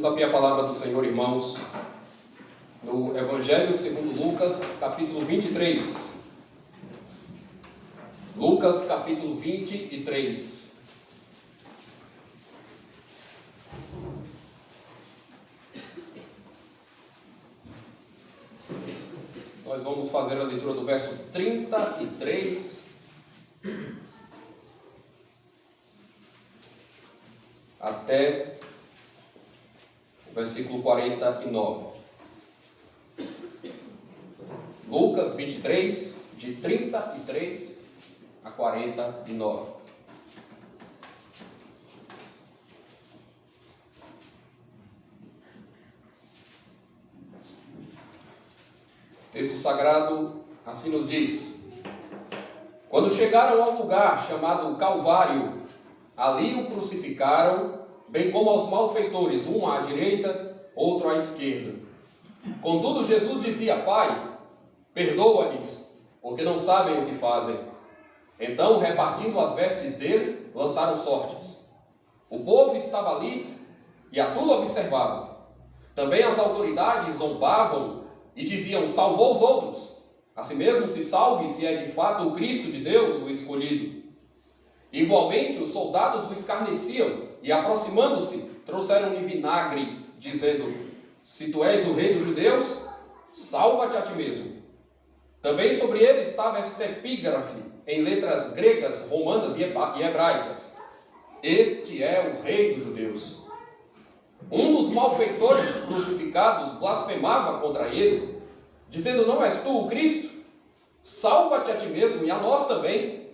abrir a palavra do Senhor, irmãos, no Evangelho segundo Lucas, capítulo 23. Lucas, capítulo 23. Nós vamos fazer a leitura do verso 33 até o versículo 49. Lucas 23, de 33 a 49. O texto sagrado assim nos diz: Quando chegaram ao lugar chamado Calvário, ali o crucificaram, bem como aos malfeitores, um à direita, outro à esquerda. Contudo, Jesus dizia: Pai, perdoa-lhes, porque não sabem o que fazem. Então, repartindo as vestes dele, lançaram sortes. O povo estava ali e a tudo observava. Também as autoridades zombavam e diziam: salvou os outros, a si mesmo se salve, se é de fato o Cristo de Deus, o escolhido. Igualmente, os soldados o escarneciam e, aproximando-se, trouxeram-lhe vinagre, dizendo: se tu és o rei dos judeus, salva-te a ti mesmo. Também sobre ele estava esta epígrafe, em letras gregas, romanas e hebraicas: este é o rei dos judeus. Um dos malfeitores crucificados blasfemava contra ele, dizendo: não és tu o Cristo? Salva-te a ti mesmo e a nós também.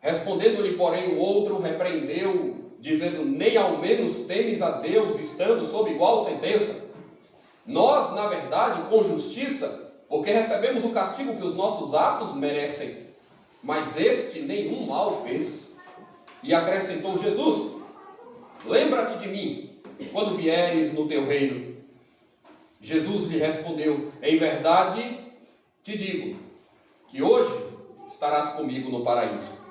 Respondendo-lhe, porém, o outro repreendeu, dizendo: nem ao menos temes a Deus, estando sob igual sentença? Nós, na verdade, com justiça, porque recebemos o castigo que os nossos atos merecem, mas este nenhum mal fez. E acrescentou Jesus: lembra-te de mim quando vieres no teu reino. Jesus lhe respondeu: em verdade te digo, que hoje estarás comigo no paraíso.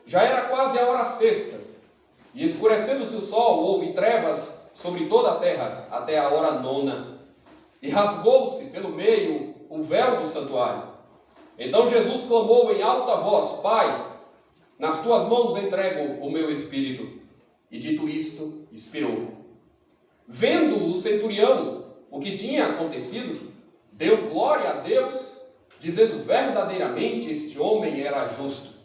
Já era quase a hora sexta, e escurecendo-se o sol, houve trevas sobre toda a terra até a hora nona, e rasgou-se pelo meio o véu do santuário. Então Jesus clamou em alta voz: Pai, nas tuas mãos entrego o meu espírito. E dito isto, expirou. Vendo o centurião o que tinha acontecido, deu glória a Deus, dizendo: verdadeiramente este homem era justo.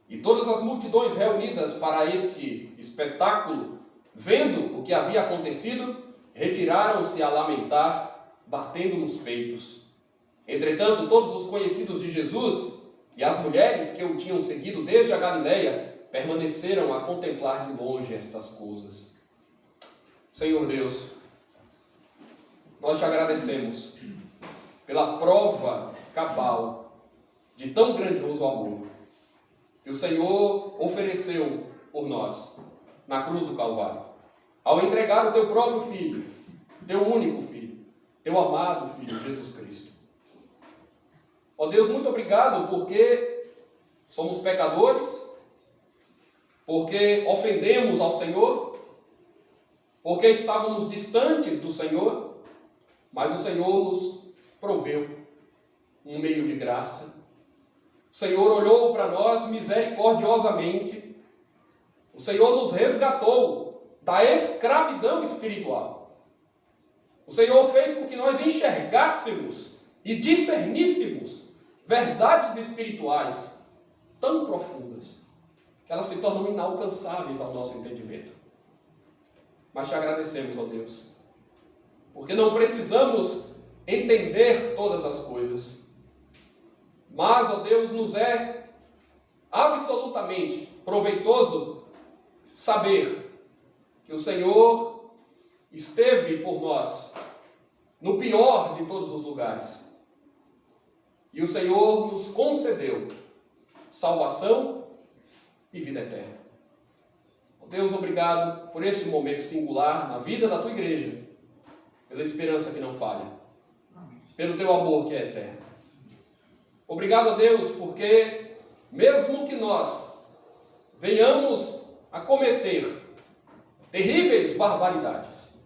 E todas as multidões reunidas para este espetáculo, vendo o que havia acontecido, retiraram-se a lamentar, batendo nos peitos. Entretanto, todos os conhecidos de Jesus e as mulheres que o tinham seguido desde a Galileia permaneceram a contemplar de longe estas coisas. Senhor Deus, nós te agradecemos pela prova cabal de tão grandioso amor que o Senhor ofereceu por nós na cruz do Calvário, ao entregar o teu próprio Filho, teu único Filho, teu amado Filho, Jesus Cristo. Ó Deus, muito obrigado porque somos pecadores, porque ofendemos ao Senhor, porque estávamos distantes do Senhor, mas o Senhor nos proveu um meio de graça. O Senhor olhou para nós misericordiosamente. O Senhor nos resgatou da escravidão espiritual. O Senhor fez com que nós enxergássemos e discerníssemos verdades espirituais tão profundas que elas se tornam inalcançáveis ao nosso entendimento. Mas te agradecemos, ó Deus, porque não precisamos entender todas as coisas, mas, ó Deus, nos é absolutamente proveitoso saber que o Senhor esteve por nós no pior de todos os lugares. E o Senhor nos concedeu salvação e vida eterna. Ó Deus, obrigado por este momento singular na vida da tua igreja, pela esperança que não falha, pelo teu amor que é eterno. Obrigado a Deus, porque mesmo que nós venhamos a cometer terríveis barbaridades,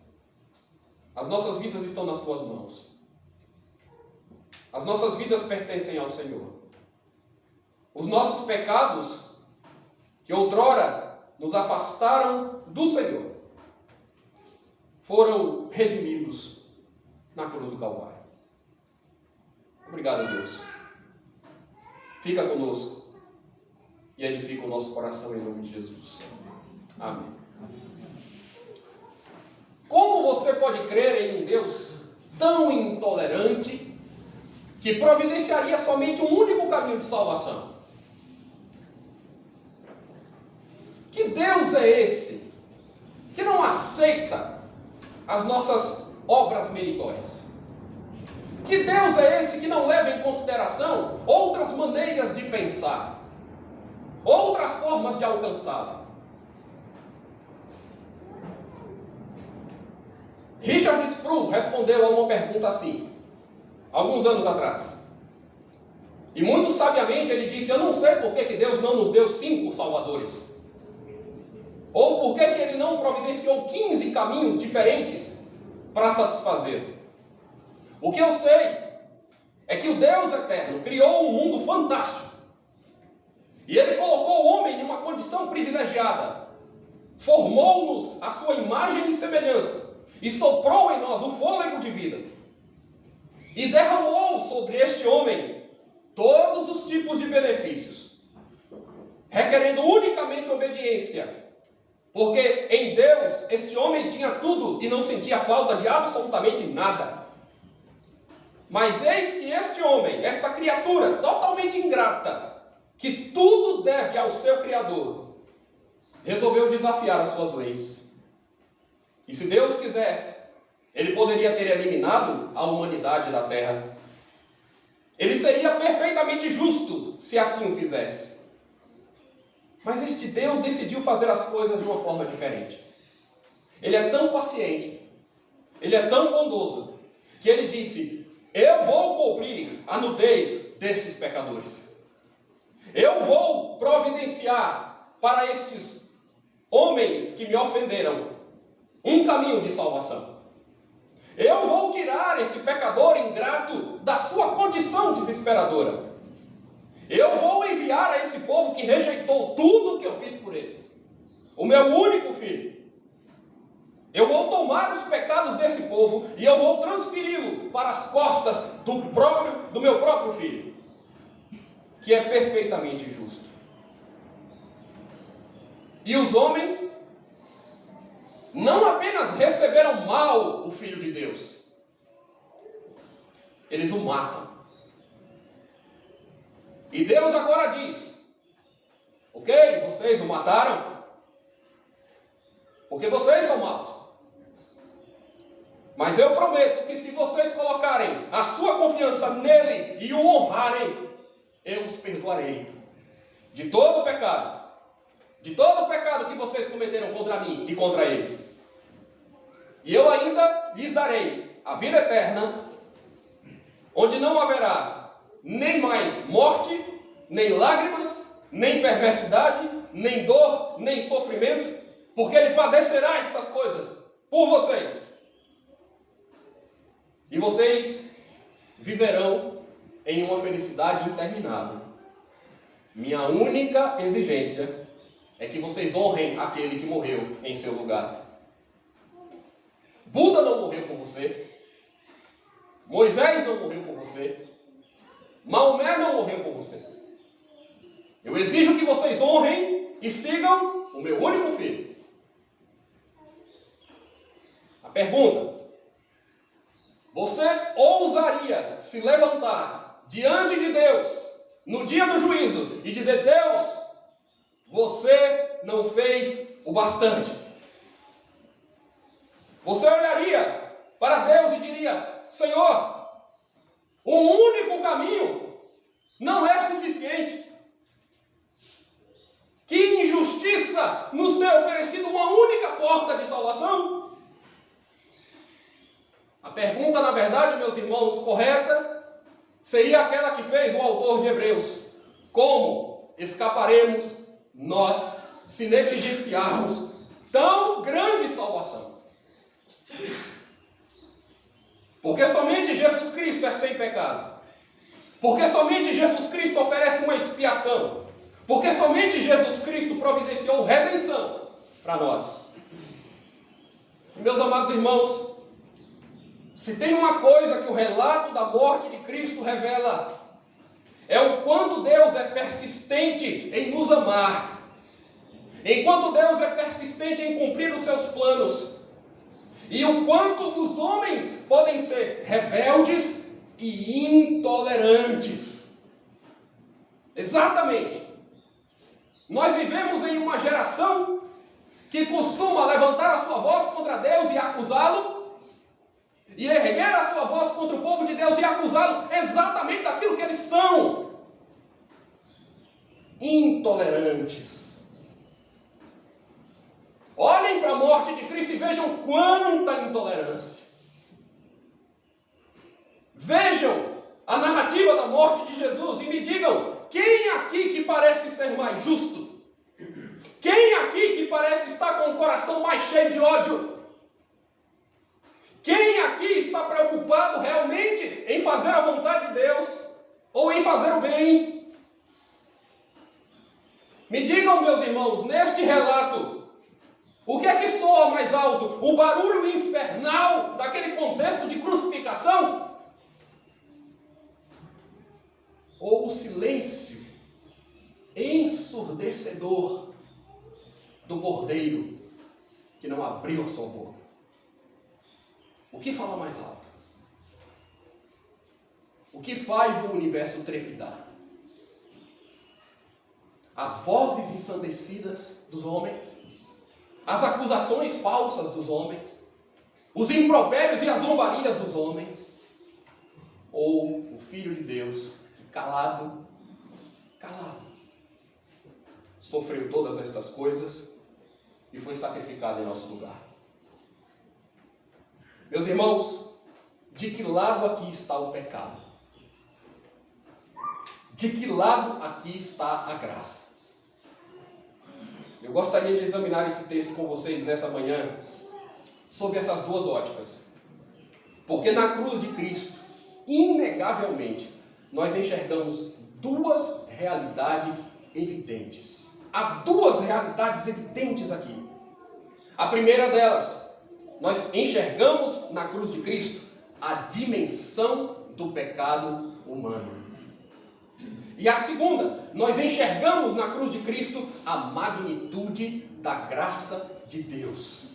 As nossas vidas estão nas tuas mãos. As nossas vidas pertencem ao Senhor. Os nossos pecados, que outrora nos afastaram do Senhor, foram redimidos na cruz do Calvário. Obrigado, Deus. Fica conosco e edifica o nosso coração em nome de Jesus. Amém. Como você pode crer em um Deus tão intolerante que providenciaria somente um único caminho de salvação? Que Deus é esse que não aceita as nossas obras meritórias? Que Deus é esse que não leva em consideração outras maneiras de pensar, outras formas de alcançá-lo? Richard Sproul respondeu a uma pergunta assim, alguns anos atrás. E muito sabiamente ele disse: eu não sei por que Deus não nos deu 5 salvadores. Ou por que Ele não providenciou 15 caminhos diferentes para satisfazer. O que eu sei é que o Deus eterno criou um mundo fantástico. E Ele colocou o homem em uma condição privilegiada. Formou-nos à sua imagem e semelhança. E soprou em nós o fôlego de vida. E derramou sobre este homem todos os tipos de benefícios, requerendo unicamente obediência. Porque em Deus, este homem tinha tudo e não sentia falta de absolutamente nada. Mas eis que este homem, esta criatura totalmente ingrata, que tudo deve ao seu Criador, resolveu desafiar as suas leis. E se Deus quisesse, Ele poderia ter eliminado a humanidade da terra. Ele seria perfeitamente justo se assim o fizesse. Mas este Deus decidiu fazer as coisas de uma forma diferente. Ele é tão paciente, Ele é tão bondoso, que Ele disse: eu vou cobrir a nudez destes pecadores. Eu vou providenciar para estes homens que me ofenderam um caminho de salvação. Eu vou tirar esse pecador ingrato da sua condição desesperadora. Eu vou enviar a esse povo que rejeitou tudo que eu fiz por eles, o meu único filho. Eu vou tomar os pecados desse povo e eu vou transferi-lo para as costas do meu próprio filho, que é perfeitamente justo. E os homens não apenas receberam mal o Filho de Deus, eles o matam. E Deus agora diz: ok, vocês o mataram, porque vocês são maus. Mas eu prometo que se vocês colocarem a sua confiança nele e o honrarem, eu os perdoarei de todo o pecado. De todo o pecado que vocês cometeram contra mim e contra ele. E eu ainda lhes darei a vida eterna, onde não haverá nem mais morte, nem lágrimas, nem perversidade, nem dor, nem sofrimento, porque ele padecerá estas coisas por vocês. E vocês viverão em uma felicidade interminável. Minha única exigência é que vocês honrem aquele que morreu em seu lugar. Buda não morreu por você. Moisés não morreu por você. Maomé não morreu por você. Eu exijo que vocês honrem e sigam o meu único filho. A pergunta: você ousaria se levantar diante de Deus no dia do juízo e dizer: Deus, você não fez o bastante? Você olharia para Deus e diria: Senhor, um único caminho não é suficiente. Que injustiça nos ter oferecido uma única porta de salvação? A pergunta, na verdade, meus irmãos, correta, seria aquela que fez o autor de Hebreus: como escaparemos nós se negligenciarmos tão grande salvação? Cristo é sem pecado. Porque somente Jesus Cristo oferece uma expiação. Porque somente Jesus Cristo providenciou redenção para nós. Meus amados irmãos, se tem uma coisa que o relato da morte de Cristo revela, é o quanto Deus é persistente em nos amar. Enquanto Deus é persistente em cumprir os seus planos. E o quanto os homens podem ser rebeldes e intolerantes. Exatamente. Nós vivemos em uma geração que costuma levantar a sua voz contra Deus e acusá-lo, e erguer a sua voz contra o povo de Deus e acusá-lo exatamente daquilo que eles são: intolerantes. Olhem para a morte de Cristo e vejam quanta intolerância. Vejam a narrativa da morte de Jesus e me digam: quem aqui que parece ser mais justo? Quem aqui que parece estar com o coração mais cheio de ódio? Quem aqui está preocupado realmente em fazer a vontade de Deus? Ou em fazer o bem? Me digam, meus irmãos, neste relato, o que é que soa mais alto? O barulho infernal daquele contexto de crucificação? Ou o silêncio ensurdecedor do cordeiro que não abriu a sua boca? O que fala mais alto? O que faz o universo trepidar? As vozes ensandecidas dos homens? As acusações falsas dos homens? Os impropérios e as zombarias dos homens? Ou o Filho de Deus, que calado, sofreu todas estas coisas e foi sacrificado em nosso lugar? Meus irmãos, de que lado aqui está o pecado? De que lado aqui está a graça? Eu gostaria de examinar esse texto com vocês nessa manhã, sob essas duas óticas. Porque na cruz de Cristo, inegavelmente, nós enxergamos duas realidades evidentes. Há duas realidades evidentes aqui. A primeira delas, nós enxergamos na cruz de Cristo a dimensão do pecado humano. E a segunda, nós enxergamos na cruz de Cristo a magnitude da graça de Deus.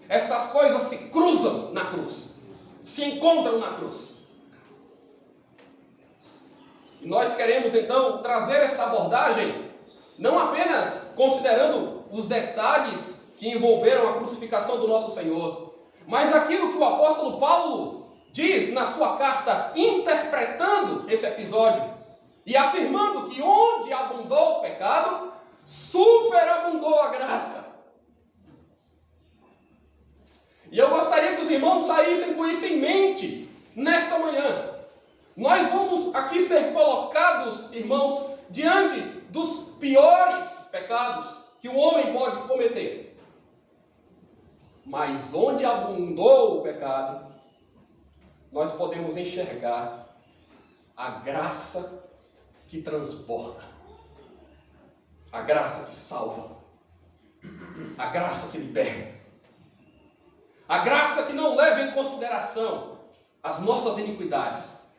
Estas coisas se cruzam na cruz, se encontram na cruz. E nós queremos então trazer esta abordagem, não apenas considerando os detalhes que envolveram a crucificação do nosso Senhor, mas aquilo que o apóstolo Paulo diz na sua carta, interpretando esse episódio e afirmando que onde abundou o pecado, superabundou a graça. E eu gostaria que os irmãos saíssem com isso em mente nesta manhã. Nós vamos aqui ser colocados, irmãos, diante dos piores pecados que o homem pode cometer. Mas onde abundou o pecado, nós podemos enxergar a graça que transborda, a graça que salva, a graça que liberta, a graça que não leva em consideração as nossas iniquidades,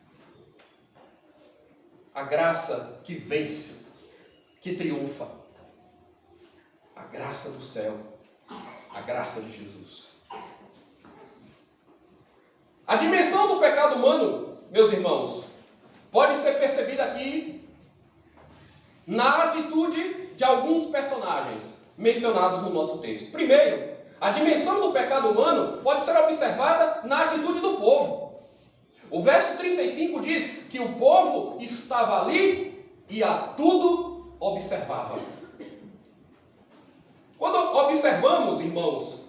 a graça que vence, que triunfa, a graça do céu, a graça de Jesus. A dimensão do pecado humano, meus irmãos, pode ser percebida aqui na atitude de alguns personagens mencionados no nosso texto. Primeiro, a dimensão do pecado humano pode ser observada na atitude do povo. O verso 35 diz que o povo estava ali e a tudo observava. Quando observamos, irmãos,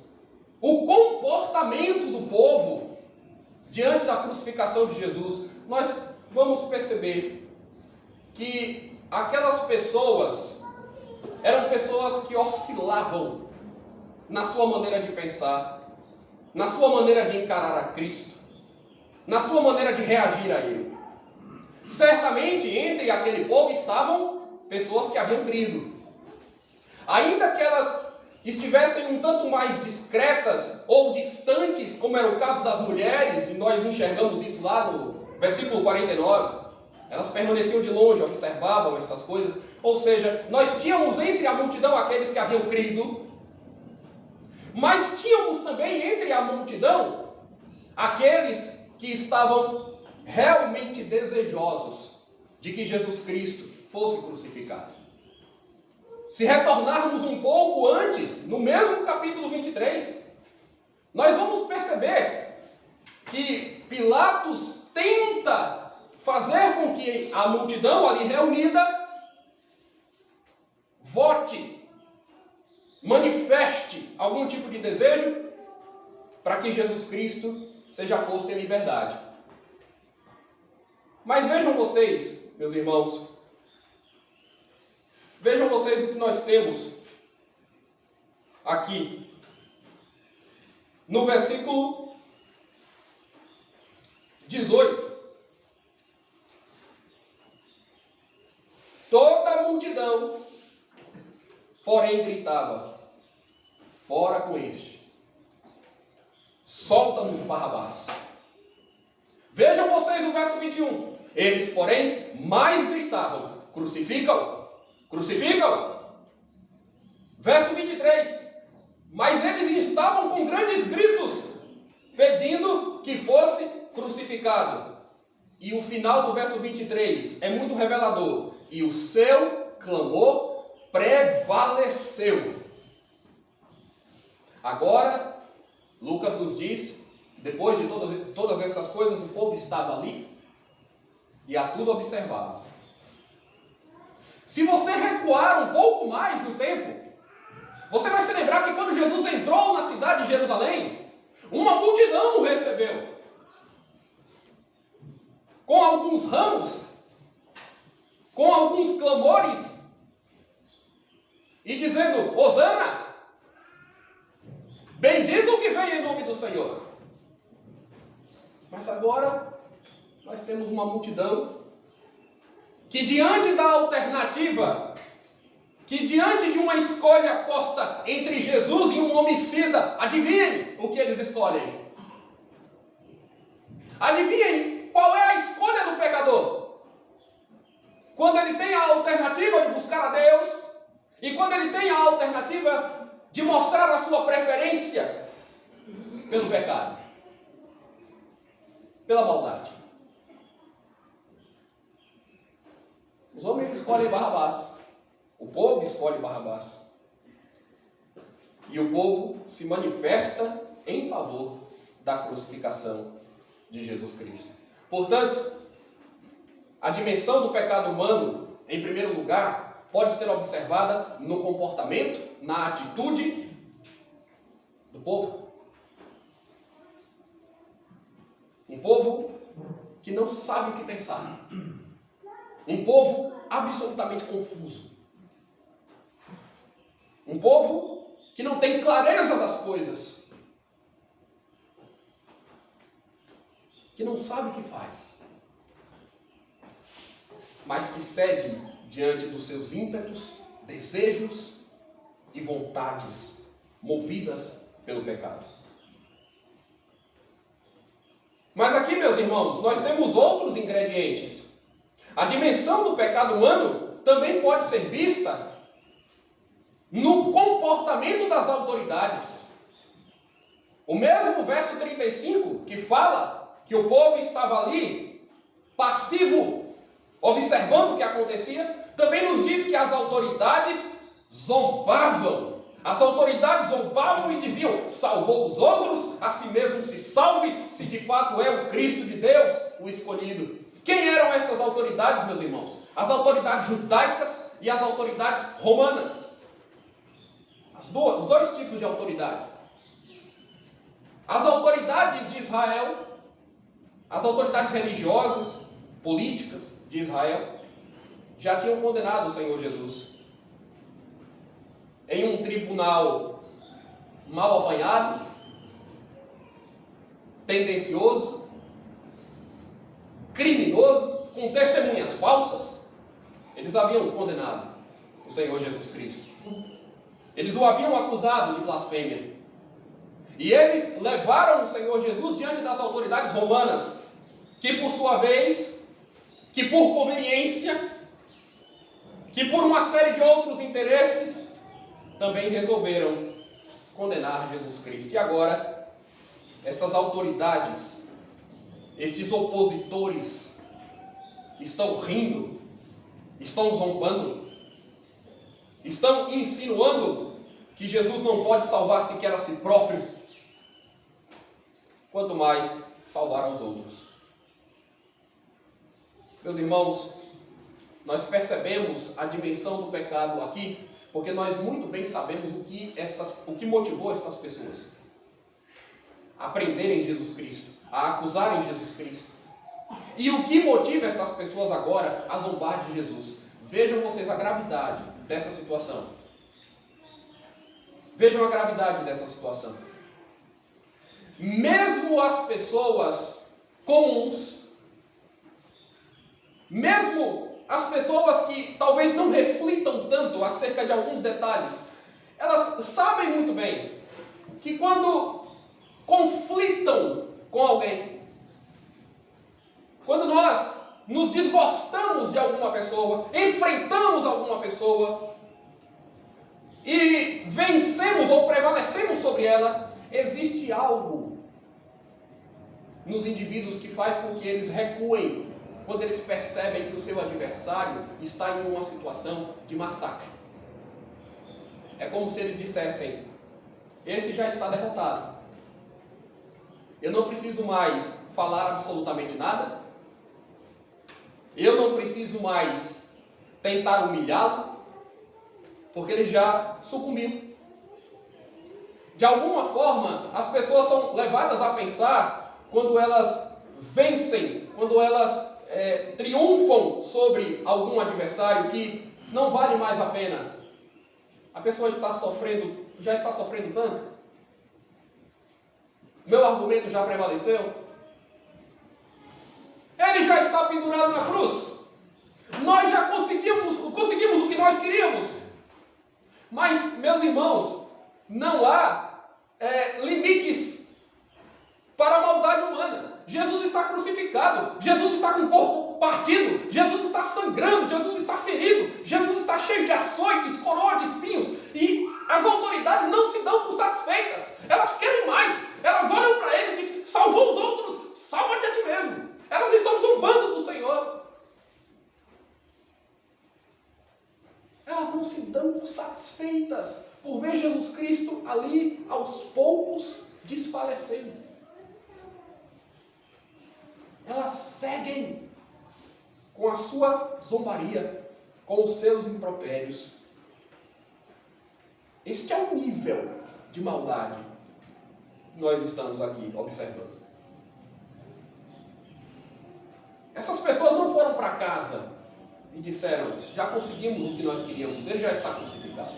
o comportamento do povo diante da crucificação de Jesus, nós vamos perceber que aquelas pessoas eram pessoas que oscilavam na sua maneira de pensar, na sua maneira de encarar a Cristo. na sua maneira de reagir a ele. Certamente entre aquele povo estavam pessoas que haviam crido. Ainda que elas estivessem um tanto mais discretas ou distantes, como era o caso das mulheres, e nós enxergamos isso lá no versículo 49, elas permaneciam de longe, observavam estas coisas, ou seja, nós tínhamos entre a multidão aqueles que haviam crido, mas tínhamos também entre a multidão aqueles que estavam realmente desejosos de que Jesus Cristo fosse crucificado. Se retornarmos um pouco antes, no mesmo capítulo 23, nós vamos perceber que Pilatos tenta fazer com que a multidão ali reunida vote, manifeste algum tipo de desejo para que Jesus Cristo seja posto em liberdade. Mas vejam vocês, meus irmãos, vejam vocês o que nós temos aqui no versículo 18. Toda a multidão, porém, gritava: fora com este, solta-nos Barrabás. Vejam vocês o verso 21. Eles, porém, mais gritavam: crucifica-o, crucifica-o. Verso 23. Mas eles estavam com grandes gritos, pedindo que fosse crucificado. E o final do verso 23 é muito revelador. E o seu clamor prevaleceu. Agora, Lucas nos diz, depois de todas estas coisas, o povo estava ali e a tudo observava. Se você recuar um pouco mais no tempo, você vai se lembrar que quando Jesus entrou na cidade de Jerusalém, uma multidão o recebeu, com alguns ramos, com alguns clamores, e dizendo: Hosana, bendito o que vem em nome do Senhor. Mas agora nós temos uma multidão que, diante da alternativa, que diante de uma escolha posta entre Jesus e um homicida, adivinhem o que eles escolhem? Adivinhem qual é a escolha do pecador? Quando ele tem a alternativa de buscar a Deus, e quando ele tem a alternativa de mostrar a sua preferência pelo pecado, pela maldade. Os homens escolhem Barrabás. O povo escolhe Barrabás. E o povo se manifesta em favor da crucificação de Jesus Cristo. Portanto, a dimensão do pecado humano, em primeiro lugar, pode ser observada no comportamento, na atitude do povo. Um povo que não sabe o que pensar. Um povo absolutamente confuso. Um povo que não tem clareza das coisas. Que não sabe o que faz. Mas que cede diante dos seus ímpetos, desejos e vontades movidas pelo pecado. Mas aqui, meus irmãos, nós temos outros ingredientes. A dimensão do pecado humano também pode ser vista no comportamento das autoridades. O mesmo verso 35, que fala que o povo estava ali, passivo, observando o que acontecia, também nos diz que as autoridades zombavam. As autoridades zombavam e diziam: salvou os outros, a si mesmo se salve, se de fato é o Cristo de Deus, o escolhido. Quem eram estas autoridades, meus irmãos? As autoridades judaicas e as autoridades romanas. Os dois tipos de autoridades. As autoridades de Israel, as autoridades religiosas, políticas de Israel, já tinham condenado o Senhor Jesus em um tribunal mal apanhado, tendencioso, criminoso, com testemunhas falsas. Eles haviam condenado o Senhor Jesus Cristo. Eles o haviam acusado de blasfêmia. E eles levaram o Senhor Jesus diante das autoridades romanas, que por sua vez, que por conveniência, que por uma série de outros interesses, também resolveram condenar Jesus Cristo. E agora, estas autoridades, estes opositores, estão rindo, estão zombando, estão insinuando que Jesus não pode salvar sequer a si próprio, quanto mais salvar aos outros. Meus irmãos, nós percebemos a dimensão do pecado aqui, porque nós muito bem sabemos o que motivou estas pessoas a prenderem Jesus Cristo, a acusarem Jesus Cristo. E o que motiva estas pessoas agora a zombar de Jesus? Vejam vocês a gravidade dessa situação. Vejam a gravidade dessa situação. Mesmo as pessoas comuns, mesmo as pessoas que talvez não reflitam tanto acerca de alguns detalhes, elas sabem muito bem que quando conflitam com alguém, quando nós nos desgostamos de alguma pessoa, enfrentamos alguma pessoa e vencemos ou prevalecemos sobre ela, existe algo nos indivíduos que faz com que eles recuem quando eles percebem que o seu adversário está em uma situação de massacre. É como se eles dissessem: esse já está derrotado. Eu não preciso mais falar absolutamente nada. Eu não preciso mais tentar humilhá-lo, porque ele já sucumbiu. De alguma forma, as pessoas são levadas a pensar, quando elas vencem, quando elas triunfam sobre algum adversário, que não vale mais a pena. A pessoa já está sofrendo tanto. Meu argumento já prevaleceu. Ele já está pendurado na cruz. Nós já conseguimos o que nós queríamos. Mas, meus irmãos, não há limites para a maldade humana. Jesus está crucificado, Jesus está com o corpo partido, Jesus está sangrando, Jesus está ferido, Jesus está cheio de açoites, coroa de espinhos, e as autoridades não se dão por satisfeitas. Elas querem mais. Elas olham para ele e dizem: salvou os outros, salva-te a ti mesmo. Elas estão zombando do Senhor. Elas não se dão por satisfeitas por ver Jesus Cristo ali aos poucos desfalecendo. Elas seguem com a sua zombaria, com os seus impropérios. Este é o nível de maldade que nós estamos aqui observando. Essas pessoas não foram para casa e disseram: já conseguimos o que nós queríamos, ele já está crucificado.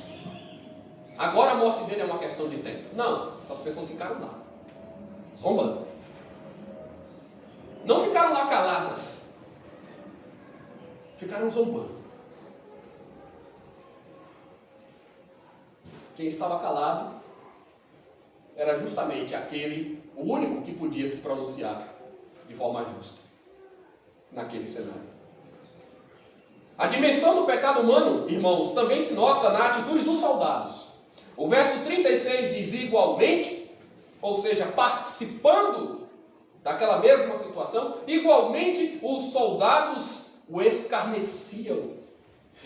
Agora a morte dele é uma questão de tempo. Não, essas pessoas ficaram lá, zombando. Não ficaram lá caladas, ficaram zombando. Quem estava calado era justamente o único que podia se pronunciar de forma justa naquele cenário. A dimensão do pecado humano, irmãos, também se nota na atitude dos soldados. O verso 36 diz: igualmente, ou seja, participando daquela mesma situação, igualmente os soldados o escarneciam.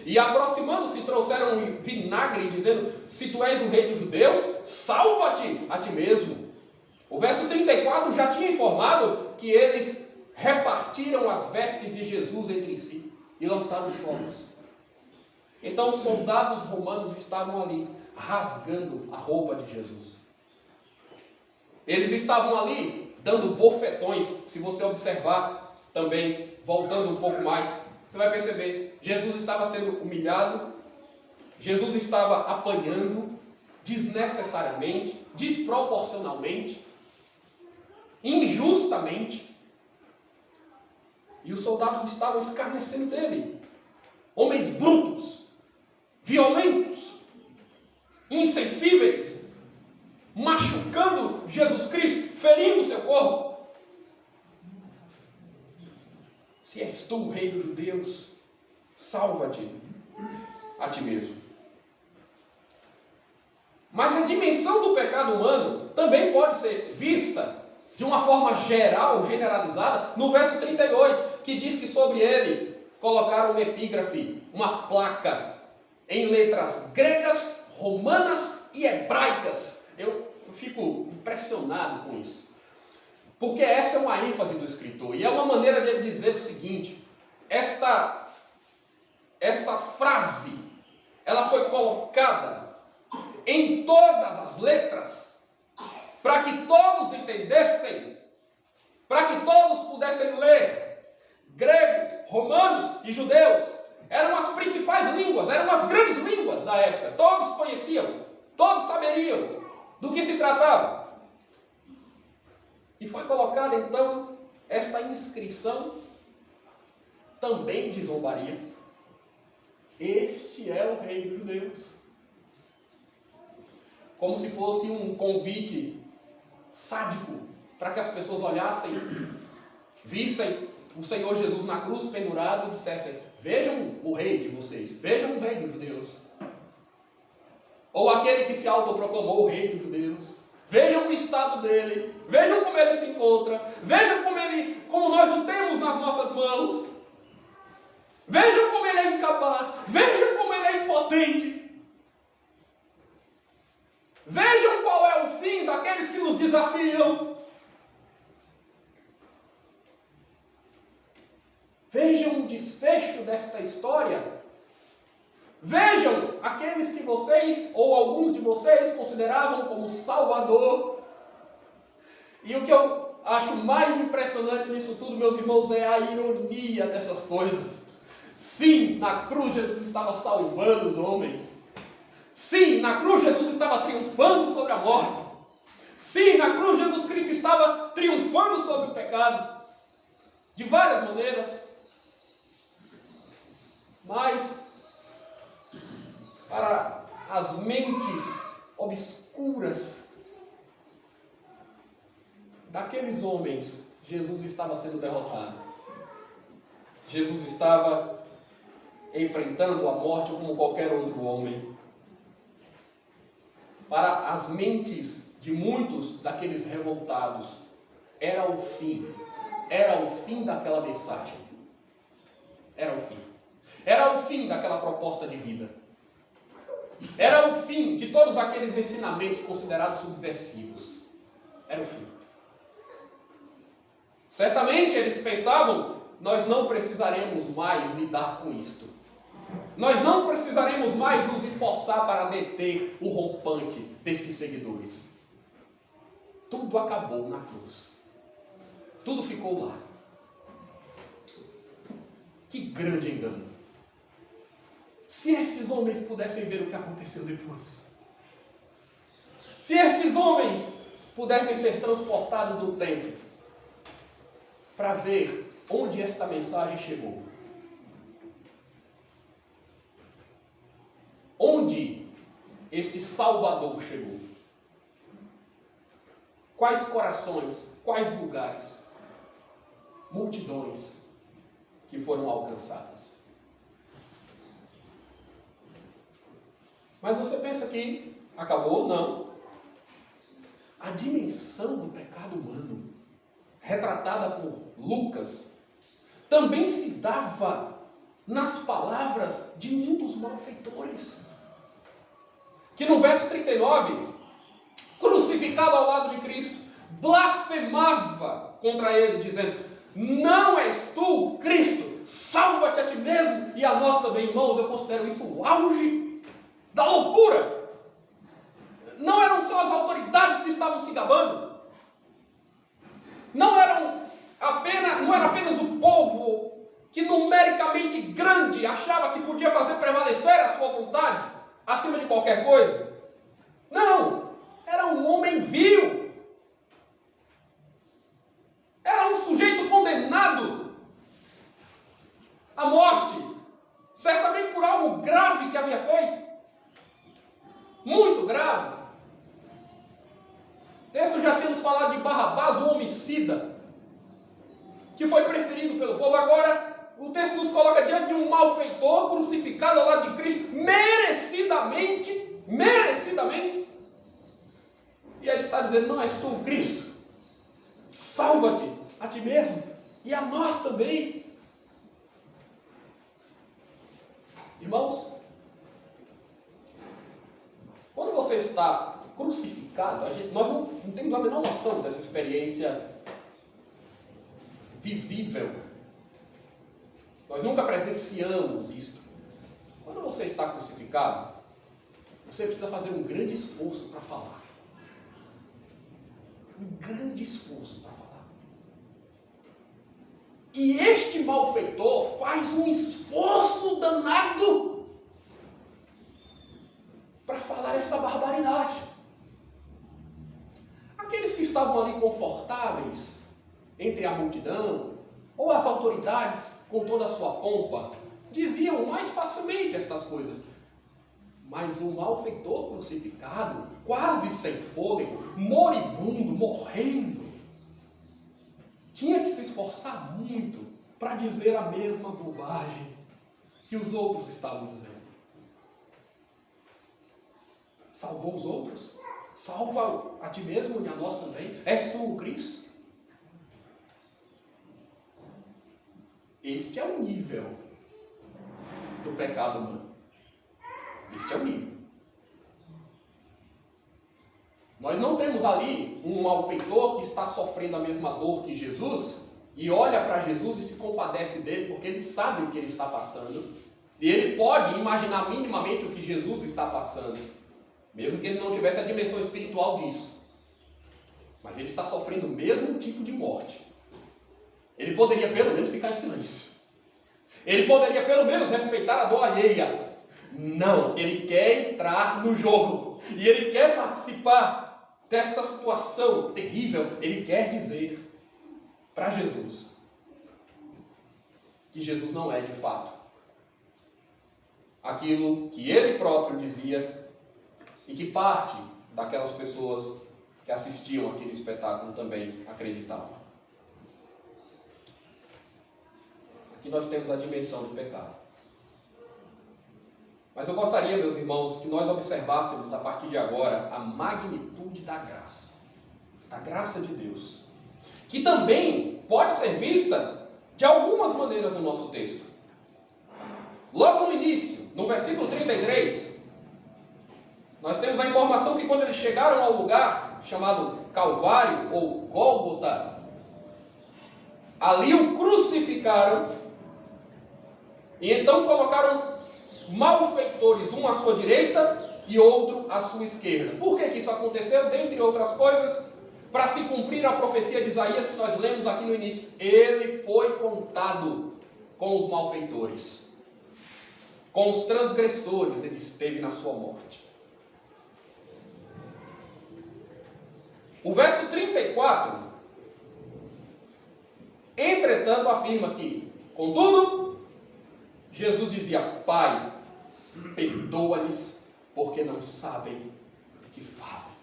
E aproximando-se, trouxeram vinagre, dizendo: se tu és o rei dos judeus, salva-te a ti mesmo. O verso 34 já tinha informado que eles repartiram as vestes de Jesus entre si e lançaram solas. Então os soldados romanos estavam ali, rasgando a roupa de Jesus. Eles estavam ali dando bofetões. Se você observar também, voltando um pouco mais, você vai perceber: Jesus estava sendo humilhado, Jesus estava apanhando desnecessariamente, desproporcionalmente, injustamente. E os soldados estavam escarnecendo dele. Homens brutos, violentos, insensíveis, machucando Jesus Cristo, ferindo seu corpo. Se és tu o rei dos judeus, salva-te a ti mesmo. Mas a dimensão do pecado humano também pode ser vista de uma forma geral, generalizada, no verso 38, que diz que sobre ele colocaram uma epígrafe, uma placa, em letras gregas, romanas e hebraicas. Eu fico impressionado com isso. Porque essa é uma ênfase do escritor, e é uma maneira dele dizer o seguinte: esta frase, ela foi colocada em todas as letras, para que todos entendessem, para que todos pudessem ler. Gregos, romanos e judeus eram as principais línguas, eram as grandes línguas da época. Todos conheciam, todos saberiam do que se tratava. E foi colocada então esta inscrição, também de zombaria: este é o rei dos judeus. Como se fosse um convite sádico para que as pessoas olhassem, vissem o Senhor Jesus na cruz pendurado e dissessem: vejam o rei de vocês, vejam o rei dos judeus. Ou aquele que se autoproclamou o rei dos judeus. Vejam o estado dele, vejam como ele se encontra, vejam como nós o temos nas nossas mãos. Vejam como ele é incapaz, vejam como ele é impotente. Vejam qual é o fim daqueles que nos desafiam. Vejam o desfecho desta história. Vejam aqueles que vocês, ou alguns de vocês, consideravam como Salvador. E o que eu acho mais impressionante nisso tudo, meus irmãos, é a ironia dessas coisas. Sim, na cruz Jesus estava salvando os homens. Sim, na cruz Jesus estava triunfando sobre a morte. Sim, na cruz Jesus Cristo estava triunfando sobre o pecado. De várias maneiras. Mas, para as mentes obscuras daqueles homens, Jesus estava sendo derrotado. Jesus estava enfrentando a morte como qualquer outro homem. Para as mentes de muitos daqueles revoltados, era o fim daquela mensagem. Era o fim. Era o fim daquela proposta de vida. Era o fim de todos aqueles ensinamentos considerados subversivos. Era o fim. Certamente eles pensavam: nós não precisaremos mais lidar com isto. Nós não precisaremos mais nos esforçar para deter o rompante destes seguidores. Tudo acabou na cruz. Tudo ficou lá. Que grande engano. Se estes homens pudessem ver o que aconteceu depois. Se estes homens pudessem ser transportados no tempo para ver onde esta mensagem chegou. Onde este Salvador chegou. Quais corações, quais lugares, multidões que foram alcançadas. Mas você pensa que acabou? Não. A dimensão do pecado humano, retratada por Lucas, também se dava nas palavras de um dos malfeitores, que no verso 39, crucificado ao lado de Cristo, blasfemava contra ele, dizendo: não és tu, Cristo, salva-te a ti mesmo e a nós também. Irmãos, eu considero isso o auge da loucura. Não eram só as autoridades que estavam se gabando. Não era apenas o povo que numericamente grande achava que podia fazer prevalecer a sua vontade acima de qualquer coisa. Não, era um homem vil. Era um sujeito condenado. O texto já tinha nos falado de Barrabás, o homicida, que foi preferido pelo povo. Agora, o texto nos coloca diante de um malfeitor crucificado ao lado de Cristo, merecidamente. E ele está dizendo: não és tu, Cristo, salva-te a ti mesmo e a nós também. Irmãos, quando você está crucificado, nós não temos a menor noção dessa experiência visível. Nós nunca presenciamos isto. Quando você está crucificado, você precisa fazer um grande esforço para falar. Um grande esforço para falar. E este malfeitor faz um esforço danado para falar essa barbaridade. Aqueles que estavam ali confortáveis entre a multidão, ou as autoridades com toda a sua pompa, diziam mais facilmente estas coisas. Mas o malfeitor crucificado, quase sem fôlego, moribundo, morrendo, tinha que se esforçar muito para dizer a mesma bobagem que os outros estavam dizendo. Salvou os outros? Salva a ti mesmo e a nós também. És tu o Cristo? Este é o nível do pecado humano. Este é o nível. Nós não temos ali um malfeitor que está sofrendo a mesma dor que Jesus e olha para Jesus e se compadece dele porque ele sabe o que ele está passando e ele pode imaginar minimamente o que Jesus está passando, mesmo que ele não tivesse a dimensão espiritual disso. Mas ele está sofrendo o mesmo tipo de morte. Ele poderia pelo menos ficar em silêncio. Ele poderia pelo menos respeitar a dor alheia. Não, ele quer entrar no jogo. E ele quer participar desta situação terrível. Ele quer dizer para Jesus que Jesus não é de fato aquilo que ele próprio dizia e que parte daquelas pessoas que assistiam aquele espetáculo também acreditavam. Aqui nós temos a dimensão do pecado. Mas eu gostaria, meus irmãos, que nós observássemos a partir de agora a magnitude da graça de Deus, que também pode ser vista de algumas maneiras no nosso texto. Logo no início, no versículo 33, nós temos a informação que quando eles chegaram ao lugar chamado Calvário ou Gólgota, ali o crucificaram e então colocaram malfeitores, um à sua direita e outro à sua esquerda. Por que isso aconteceu? Dentre outras coisas, para se cumprir a profecia de Isaías que nós lemos aqui no início. Ele foi contado com os malfeitores, com os transgressores ele esteve na sua morte. O verso 34, entretanto, afirma que, contudo, Jesus dizia: Pai, perdoa-lhes, porque não sabem o que fazem.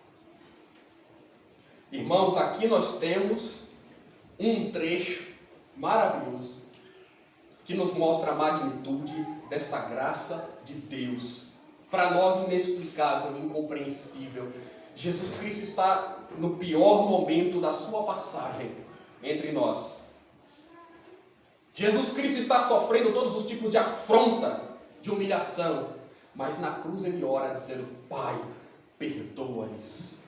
Irmãos, aqui nós temos um trecho maravilhoso que nos mostra a magnitude desta graça de Deus, para nós inexplicável, incompreensível. Jesus Cristo está no pior momento da sua passagem entre nós. Jesus Cristo está sofrendo todos os tipos de afronta, de humilhação, mas na cruz ele ora dizendo: Pai, perdoa-lhes,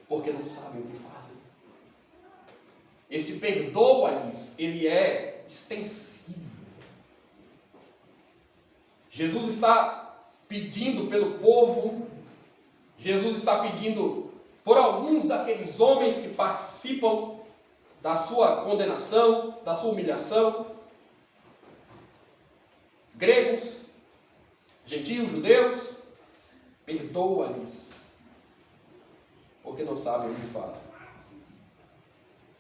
porque não sabem o que fazem. Este perdoa-lhes, ele é extensivo. Jesus está pedindo pelo povo, Jesus está pedindo por alguns daqueles homens que participam da sua condenação, da sua humilhação, gregos, gentios, judeus, perdoa-lhes, porque não sabem o que fazem.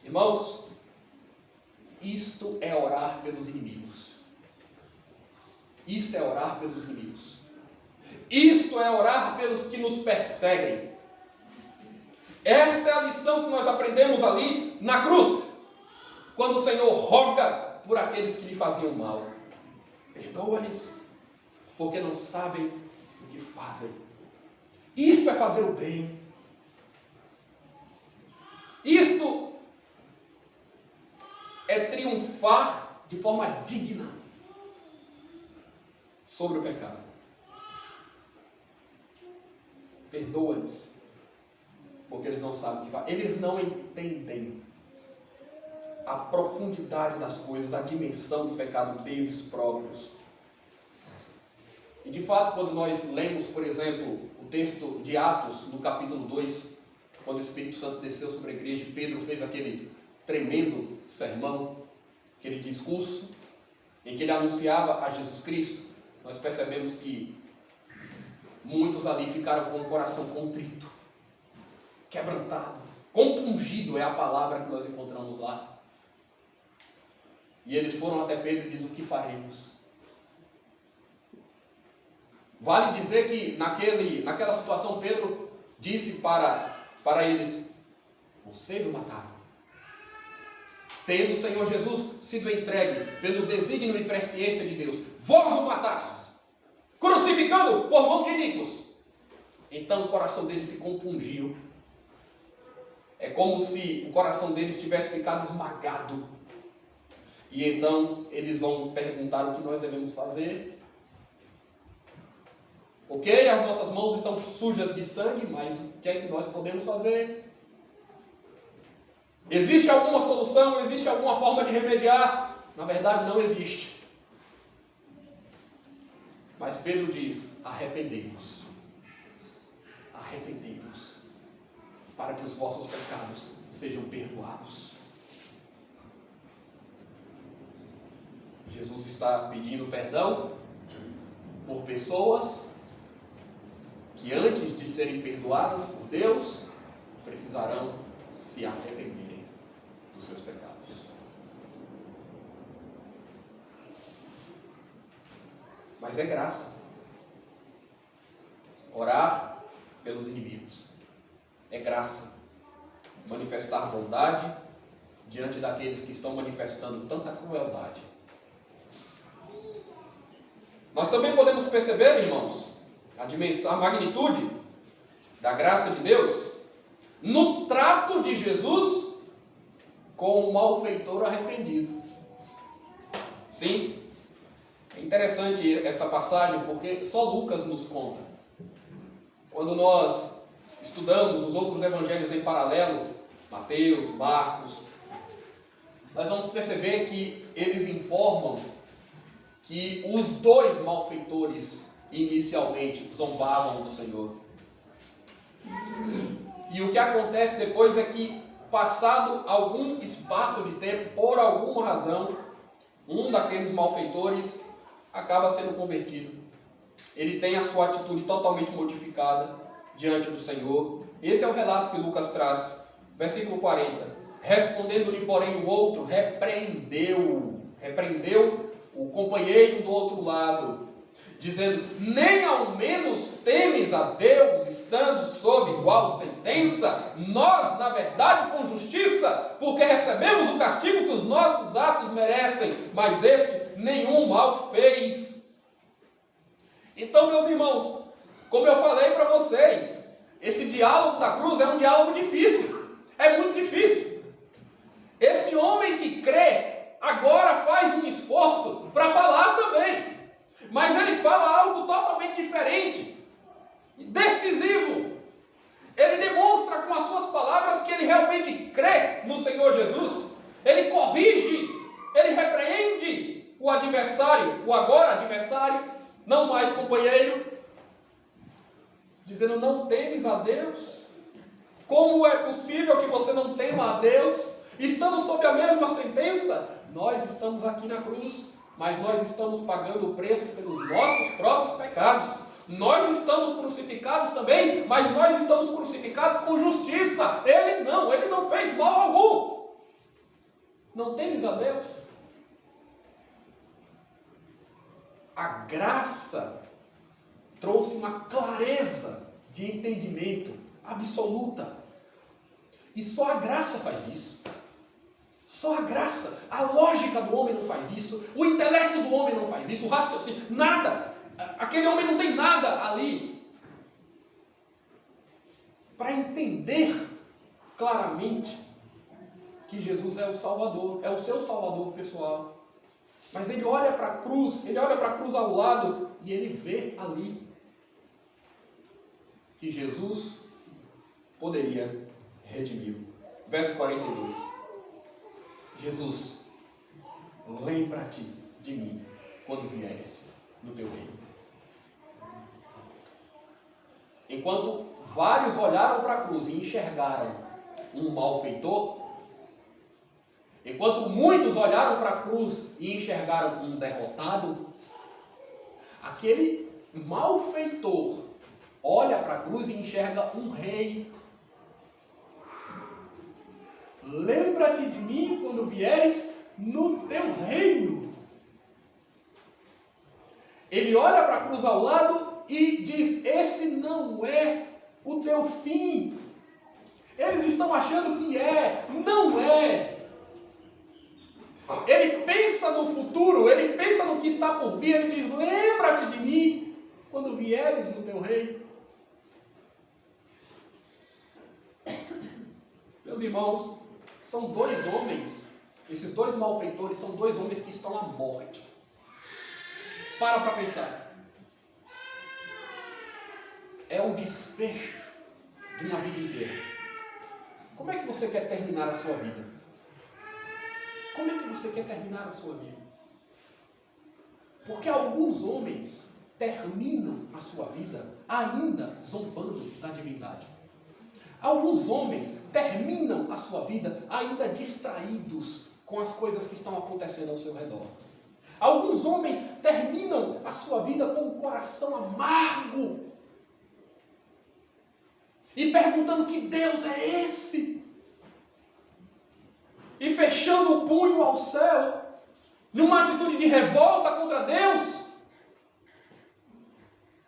Irmãos, isto é orar pelos inimigos. Isto é orar pelos inimigos. Isto é orar pelos que nos perseguem. Esta é a lição que nós aprendemos ali na cruz, quando o Senhor roga por aqueles que lhe faziam mal. Perdoa-lhes, porque não sabem o que fazem. Isto é fazer o bem. Isto é triunfar de forma digna sobre o pecado. Perdoa-lhes, porque eles não sabem o que fazem. Eles não entendem a profundidade das coisas, a dimensão do pecado deles próprios. E de fato, quando nós lemos, por exemplo, o texto de Atos, no capítulo 2, quando o Espírito Santo desceu sobre a igreja, Pedro fez aquele tremendo sermão, aquele discurso, em que ele anunciava a Jesus Cristo, nós percebemos que muitos ali ficaram com o coração contrito, quebrantado, compungido é a palavra que nós encontramos lá. E eles foram até Pedro e dizem: o que faremos? Vale dizer que naquela situação Pedro disse para eles: vocês o mataram. Tendo o Senhor Jesus sido entregue pelo desígnio e presciência de Deus, vós o matastes, crucificando por mão de iníquos. Então o coração deles se compungiu. É como se o coração deles tivesse ficado esmagado. E então eles vão perguntar o que nós devemos fazer. Ok, as nossas mãos estão sujas de sangue, mas o que é que nós podemos fazer? Existe alguma solução? Existe alguma forma de remediar? Na verdade, não existe. Mas Pedro diz: arrependei-vos. Arrependei-vos, para que os vossos pecados sejam perdoados. Jesus está pedindo perdão por pessoas que antes de serem perdoadas por Deus, precisarão se arrependerem dos seus pecados. Mas é graça orar pelos inimigos. É graça manifestar bondade diante daqueles que estão manifestando tanta crueldade. Nós também podemos perceber, irmãos, a dimensão, a magnitude da graça de Deus no trato de Jesus com o malfeitor arrependido. Sim, é interessante essa passagem porque só Lucas nos conta. Quando nós estudamos os outros evangelhos em paralelo, Mateus, Marcos, nós vamos perceber que eles informam que os dois malfeitores inicialmente zombavam do Senhor. E o que acontece depois é que, passado algum espaço de tempo, por alguma razão, um daqueles malfeitores acaba sendo convertido. Ele tem a sua atitude totalmente modificada diante do Senhor. Esse é o relato que Lucas traz. Versículo 40. Respondendo-lhe, porém, o outro repreendeu o companheiro do outro lado, dizendo: nem ao menos temes a Deus, estando sob igual sentença, nós, na verdade, com justiça, porque recebemos o castigo que os nossos atos merecem, mas este nenhum mal fez. Então, meus irmãos, como eu falei para vocês, esse diálogo da cruz é um diálogo difícil, é muito difícil. Este homem que crê agora faz um esforço para falar também, mas ele fala algo totalmente diferente, decisivo. Ele demonstra com as suas palavras que ele realmente crê no Senhor Jesus. Ele corrige, ele repreende o adversário, o agora adversário, não mais companheiro, dizendo: não temes a Deus? Como é possível que você não tema a Deus, estando sob a mesma sentença? Nós estamos aqui na cruz, mas nós estamos pagando o preço pelos nossos próprios pecados. Nós estamos crucificados também, mas nós estamos crucificados com justiça. Ele não fez mal algum. Não temes a Deus? A graça trouxe uma clareza de entendimento absoluta. E só a graça faz isso. Só a graça. A lógica do homem não faz isso. O intelecto do homem não faz isso. O raciocínio, nada. Aquele homem não tem nada ali para entender claramente que Jesus é o Salvador, é o seu Salvador pessoal. Mas ele olha para a cruz, ao lado e ele vê ali que Jesus poderia redimi-lo. Verso 42. Jesus, lembra-te de mim quando vieres no teu reino. Enquanto vários olharam para a cruz e enxergaram um malfeitor, enquanto muitos olharam para a cruz e enxergaram um derrotado, aquele malfeitor olha para a cruz e enxerga um rei. Lembra-te de mim quando vieres no teu reino. Ele olha para a cruz ao lado e diz: esse não é o teu fim. Eles estão achando que é, não é. Ele pensa no futuro, ele pensa no que está por vir, ele diz: lembra-te de mim quando vieres no teu reino. Meus irmãos, são dois homens, esses dois malfeitores são dois homens que estão à morte. Para pensar. É o desfecho de uma vida inteira. Como é que você quer terminar a sua vida? Como é que você quer terminar a sua vida? Porque alguns homens terminam a sua vida ainda zombando da divindade. Alguns homens terminam a sua vida ainda distraídos com as coisas que estão acontecendo ao seu redor. Alguns homens terminam a sua vida com o coração amargo e perguntando que Deus é esse, e fechando o punho ao céu numa atitude de revolta contra Deus.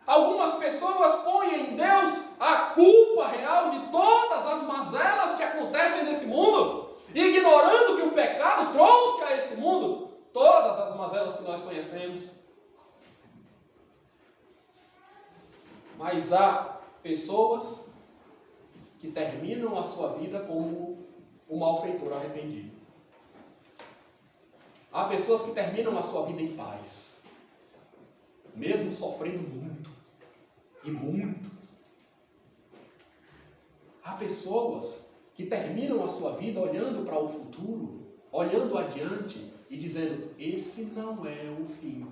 Algumas pessoas põem em Deus a culpa real de todas as mazelas que acontecem nesse mundo, ignorando que o pecado trouxe a esse mundo todas as mazelas que nós conhecemos. Mas há pessoas que terminam a sua vida como um malfeitor arrependido. Há pessoas que terminam a sua vida em paz, mesmo sofrendo muito, e muito. Há pessoas que terminam a sua vida olhando para o futuro, olhando adiante e dizendo: esse não é o fim.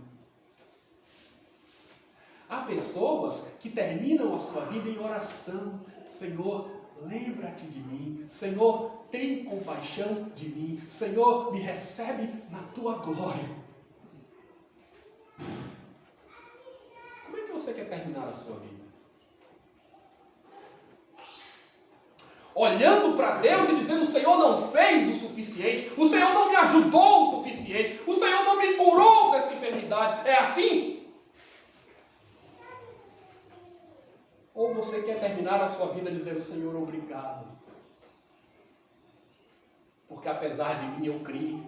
Há pessoas que terminam a sua vida em oração: Senhor, lembra-te de mim. Senhor, tem compaixão de mim. Senhor, me recebe na tua glória. Como é que você quer terminar a sua vida? Olhando para Deus e dizendo: o Senhor não fez o suficiente, o Senhor não me ajudou o suficiente, o Senhor não me curou dessa enfermidade. É assim? Ou você quer terminar a sua vida dizendo: Senhor, obrigado, porque apesar de mim eu criei.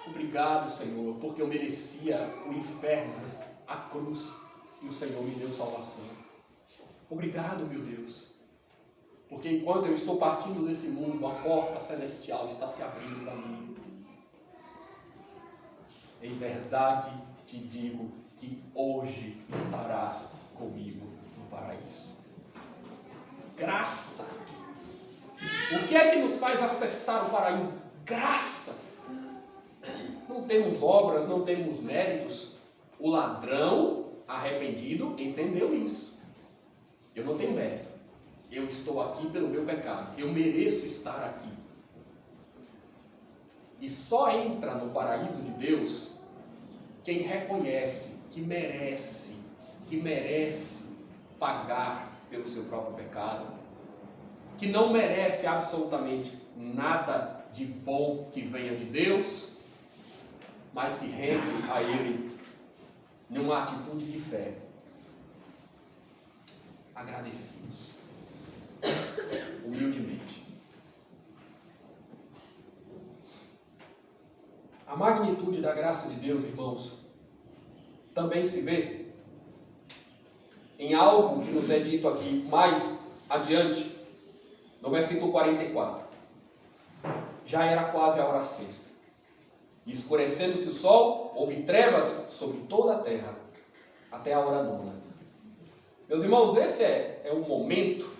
Obrigado, Senhor, porque eu merecia o inferno, a cruz, e o Senhor me deu salvação. Obrigado, meu Deus, porque enquanto eu estou partindo desse mundo, a porta celestial está se abrindo para mim. Em verdade te digo que hoje estarás comigo no paraíso. Graça. O que é que nos faz acessar o paraíso? Graça. Não temos obras, não temos méritos. O ladrão arrependido entendeu isso. Eu não tenho mérito. Eu estou aqui pelo meu pecado. Eu mereço estar aqui. E só entra no paraíso de Deus quem reconhece que merece pagar pelo seu próprio pecado, que não merece absolutamente nada de bom que venha de Deus, mas se rende a Ele numa atitude de fé, agradecidos, humildemente. magnitude da graça de Deus, irmãos, também se vê em algo que nos é dito aqui mais adiante, no versículo 44. Já era quase a hora sexta. Escurecendo-se o sol, houve trevas sobre toda a terra, até a hora nona. Meus irmãos, esse é o momento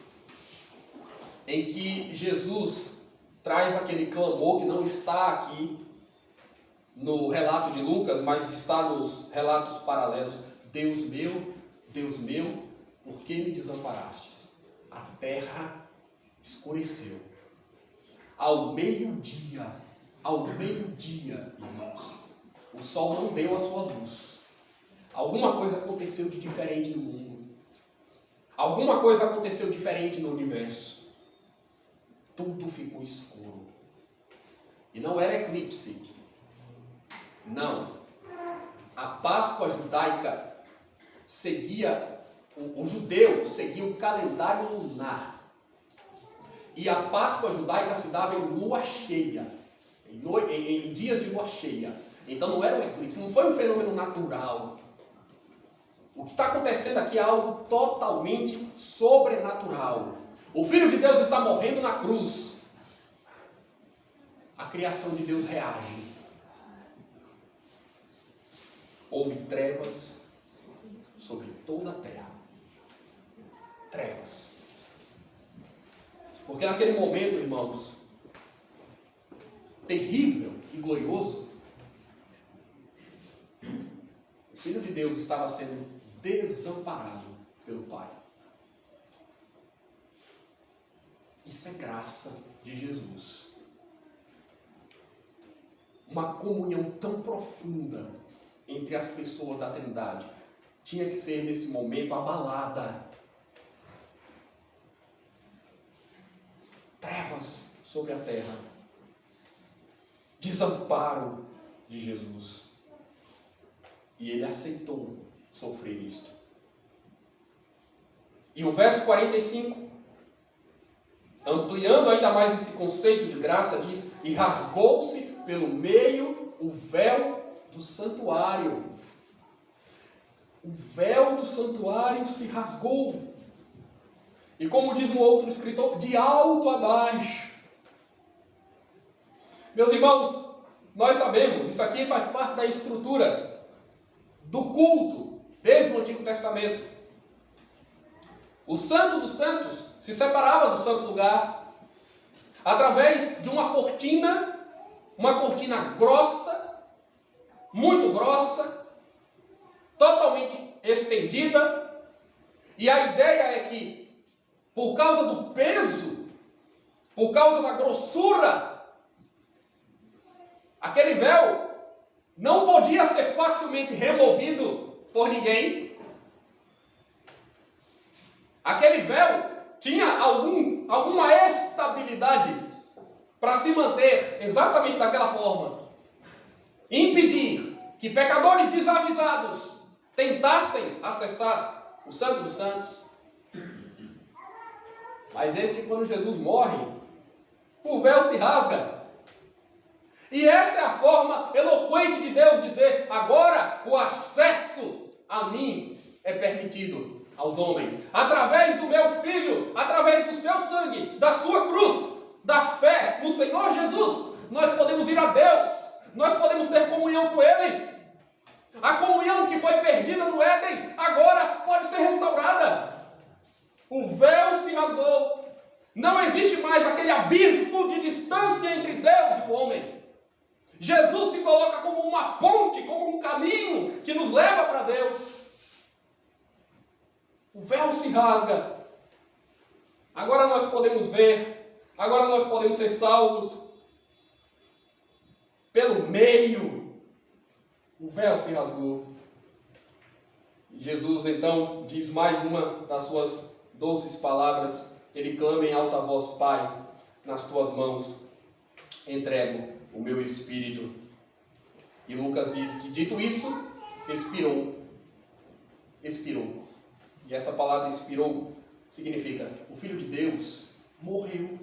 em que Jesus traz aquele clamor que não está aqui no relato de Lucas, mas está nos relatos paralelos. Deus meu, por que me desamparastes? A terra escureceu. Ao meio-dia, irmãos, o sol não deu a sua luz. Alguma coisa aconteceu de diferente no mundo. Alguma coisa aconteceu diferente no universo. Tudo ficou escuro. E não era eclipse. Não. A Páscoa judaica seguia, o judeu seguia o calendário lunar. E a Páscoa judaica se dava em lua cheia, em dias de lua cheia. Então não era um eclipse, não foi um fenômeno natural. O que está acontecendo aqui é algo totalmente sobrenatural. O Filho de Deus está morrendo na cruz. A criação de Deus reage. Houve trevas sobre toda a terra. Trevas. Porque naquele momento, irmãos, terrível e glorioso, o Filho de Deus estava sendo desamparado pelo Pai. Isso é graça de Jesus. Uma comunhão tão profunda entre as pessoas da Trindade tinha que ser nesse momento abalada. Trevas sobre a terra. Desamparo de Jesus. E ele aceitou sofrer isto. E o verso 45, ampliando ainda mais esse conceito de graça, diz: e rasgou-se pelo meio o véu do santuário. O véu do santuário se rasgou. E como diz um outro escritor, de alto a baixo. Meus irmãos, nós sabemos, isso aqui faz parte da estrutura do culto, desde o Antigo Testamento. O Santo dos Santos se separava do Santo Lugar através de uma cortina grossa, muito grossa, totalmente estendida. E a ideia é que, por causa do peso, por causa da grossura, aquele véu não podia ser facilmente removido por ninguém. Aquele véu tinha alguma estabilidade para se manter exatamente daquela forma. Impedir que pecadores desavisados tentassem acessar o Santo dos Santos. Mas eis que quando Jesus morre, o véu se rasga. E essa é a forma eloquente de Deus dizer: agora o acesso a mim é permitido aos homens. Através do meu Filho, através do seu sangue, da sua cruz, da fé no Senhor Jesus, nós podemos ir a Deus. Nós podemos ter comunhão com Ele. A comunhão que foi perdida no Éden, agora pode ser restaurada. O véu se rasgou. Não existe mais aquele abismo de distância entre Deus e o homem. Jesus se coloca como uma ponte, como um caminho que nos leva para Deus. O véu se rasga. Agora nós podemos ver, agora nós podemos ser salvos. Pelo meio, o véu se rasgou. E Jesus então diz mais uma das suas doces palavras. Ele clama em alta voz: Pai, nas tuas mãos entrego o meu espírito. E Lucas diz que, dito isso, expirou. E essa palavra expirou significa: o Filho de Deus morreu.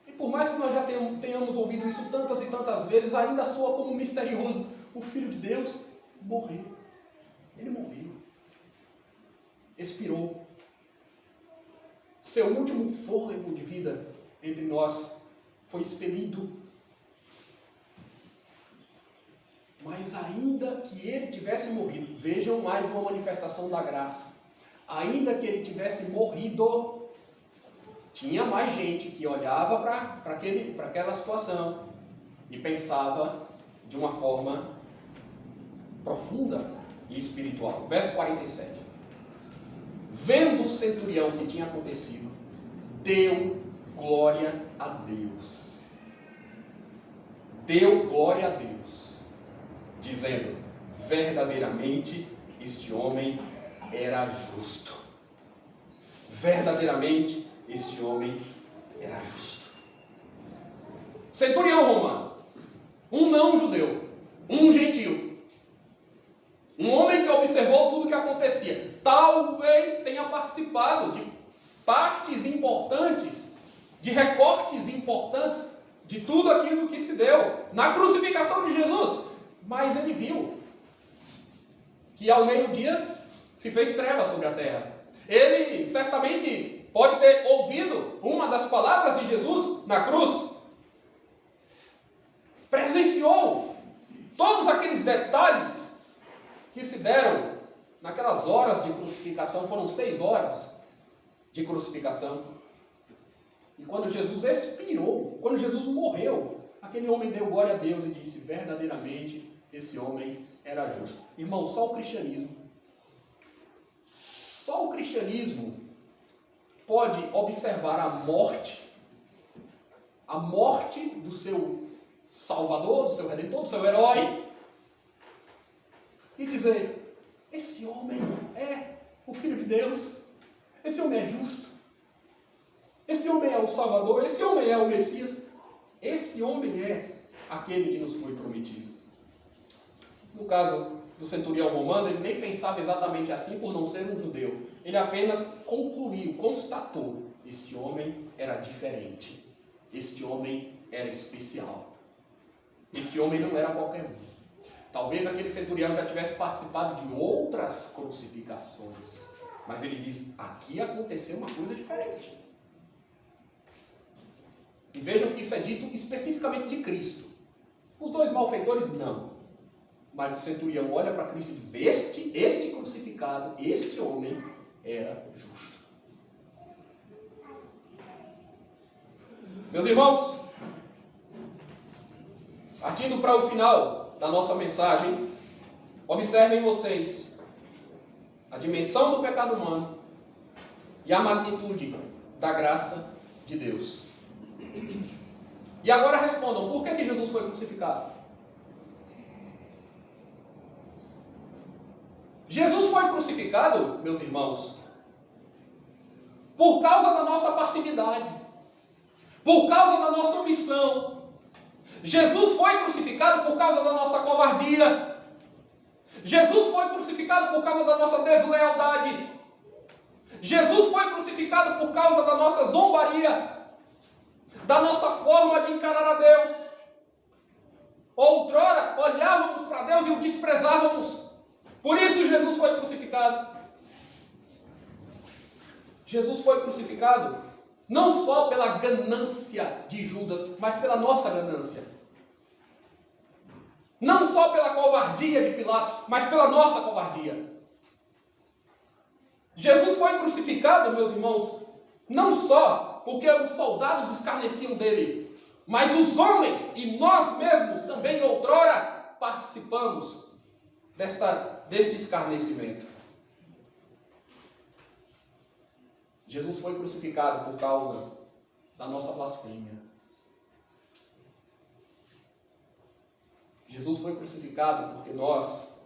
E por mais que nós nós já tenhamos ouvido isso tantas e tantas vezes, ainda soa como misterioso. O Filho de Deus morreu. Ele morreu. Expirou. Seu último fôlego de vida entre nós foi expelido. Mas ainda que ele tivesse morrido, vejam mais uma manifestação da graça. Ainda que ele tivesse morrido, tinha mais gente que olhava para aquela situação e pensava de uma forma profunda e espiritual. Verso 47. Vendo o centurião o que tinha acontecido, deu glória a Deus. Deu glória a Deus, dizendo: verdadeiramente este homem era justo. Verdadeiramente este homem era justo. Centurião romano, um não-judeu, um gentil, um homem que observou tudo o que acontecia, talvez tenha participado de partes importantes, de recortes importantes de tudo aquilo que se deu na crucificação de Jesus, mas ele viu que ao meio-dia se fez treva sobre a terra. Ele certamente pode ter ouvido uma das palavras de Jesus na cruz, presenciou todos aqueles detalhes que se deram naquelas horas de crucificação. Foram 6 horas de crucificação. E quando Jesus expirou, quando Jesus morreu, aquele homem deu glória a Deus e disse: verdadeiramente esse homem era justo. Irmão, só o cristianismo pode observar a morte do seu Salvador, do seu Redentor, do seu herói, e dizer: esse homem é o Filho de Deus, esse homem é justo, esse homem é o Salvador, esse homem é o Messias, esse homem é aquele que nos foi prometido. No caso do centurião romano, ele nem pensava exatamente assim por não ser um judeu. Ele apenas concluiu, constatou: este homem era diferente, este homem era especial, este homem não era qualquer um. Talvez aquele centurião já tivesse participado de outras crucificações, mas ele diz: aqui aconteceu uma coisa diferente. E vejam que isso é dito especificamente de Cristo. Os 2 malfeitores não. Mas o centurião olha para Cristo e diz: este crucificado, este homem era justo. Meus irmãos, partindo para o final da nossa mensagem, observem vocês a dimensão do pecado humano e a magnitude da graça de Deus. E agora respondam: por que Jesus foi crucificado? Jesus foi crucificado, meus irmãos, por causa da nossa passividade, por causa da nossa omissão. Jesus foi crucificado por causa da nossa covardia. Jesus foi crucificado por causa da nossa deslealdade. Jesus foi crucificado por causa da nossa zombaria, da nossa forma de encarar a Deus. Outrora olhávamos para Deus e o desprezávamos. Por isso Jesus foi crucificado. Jesus foi crucificado não só pela ganância de Judas, mas pela nossa ganância. Não só pela covardia de Pilatos, mas pela nossa covardia. Jesus foi crucificado, meus irmãos, não só porque os soldados escarneciam dele, mas os homens e nós mesmos também outrora participamos deste escarnecimento. Jesus foi crucificado por causa da nossa blasfêmia. Jesus foi crucificado porque nós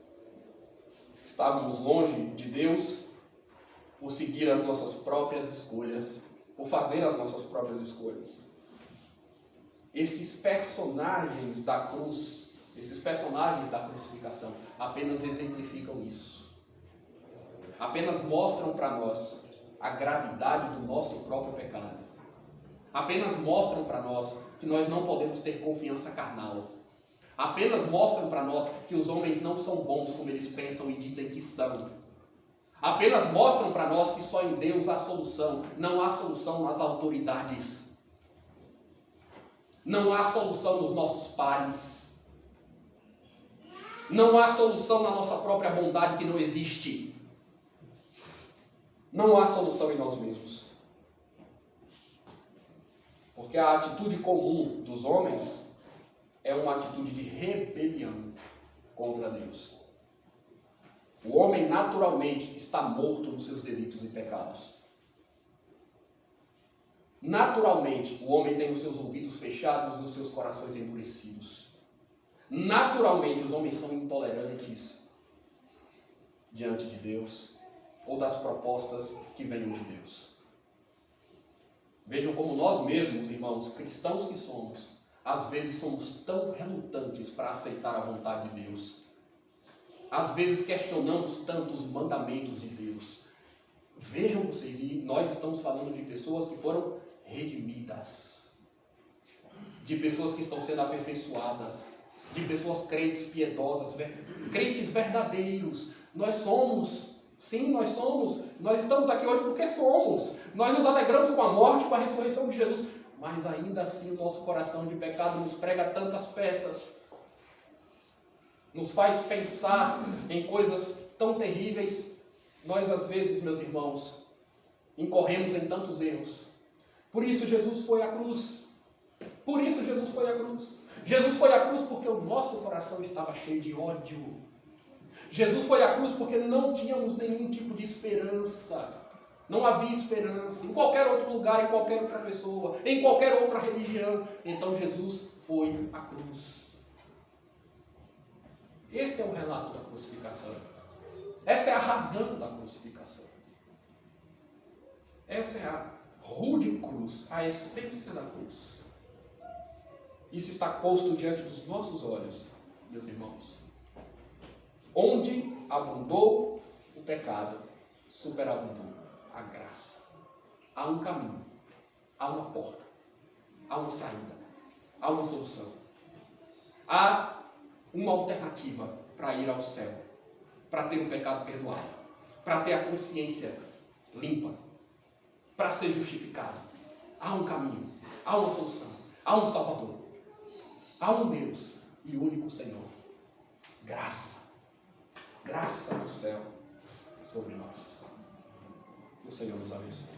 estávamos longe de Deus por seguir as nossas próprias escolhas, por fazer as nossas próprias escolhas. Estes personagens da cruz, esses personagens da crucificação, apenas exemplificam isso. Apenas mostram para nós a gravidade do nosso próprio pecado. apenas mostram para nós que nós não podemos ter confiança carnal. Apenas mostram para nós que os homens não são bons como eles pensam e dizem que são. Apenas mostram para nós que só em Deus há solução. Não há solução nas autoridades. Não há solução nos nossos pares. Não há solução na nossa própria bondade que não existe. Não há solução em nós mesmos. Porque a atitude comum dos homens é uma atitude de rebelião contra Deus. O homem naturalmente está morto nos seus delitos e pecados. Naturalmente, o homem tem os seus ouvidos fechados e os seus corações endurecidos. Naturalmente, os homens são intolerantes diante de Deus ou das propostas que venham de Deus. Vejam como nós mesmos, irmãos, cristãos que somos, às vezes somos tão relutantes para aceitar a vontade de Deus. Às vezes questionamos tanto os mandamentos de Deus. Vejam vocês, e nós estamos falando de pessoas que foram redimidas, de pessoas que estão sendo aperfeiçoadas, de pessoas crentes piedosas, crentes verdadeiros. Nós somos, sim, nós somos. Nós estamos aqui hoje porque somos. Nós nos alegramos com a morte, com a ressurreição de Jesus. Mas ainda assim o nosso coração de pecado nos prega tantas peças. Nos faz pensar em coisas tão terríveis. Nós às vezes, meus irmãos, incorremos em tantos erros. Por isso Jesus foi à cruz. Por isso Jesus foi à cruz. Jesus foi à cruz porque o nosso coração estava cheio de ódio. Jesus foi à cruz porque não tínhamos nenhum tipo de esperança. Não havia esperança em qualquer outro lugar, em qualquer outra pessoa, em qualquer outra religião. Então Jesus foi à cruz. Esse é o relato da crucificação. Essa é a razão da crucificação. Essa é a rude cruz, a essência da cruz. Isso está posto diante dos nossos olhos, meus irmãos. Onde abundou o pecado, superabundou a graça. Há um caminho, há uma porta, há uma saída, há uma solução. Há uma alternativa para ir ao céu, para ter o pecado perdoado, para ter a consciência limpa, para ser justificado. Há um caminho, há uma solução, há um Salvador, há um Deus e único Senhor. Graça, graça do céu sobre nós. Que o Senhor nos abençoe.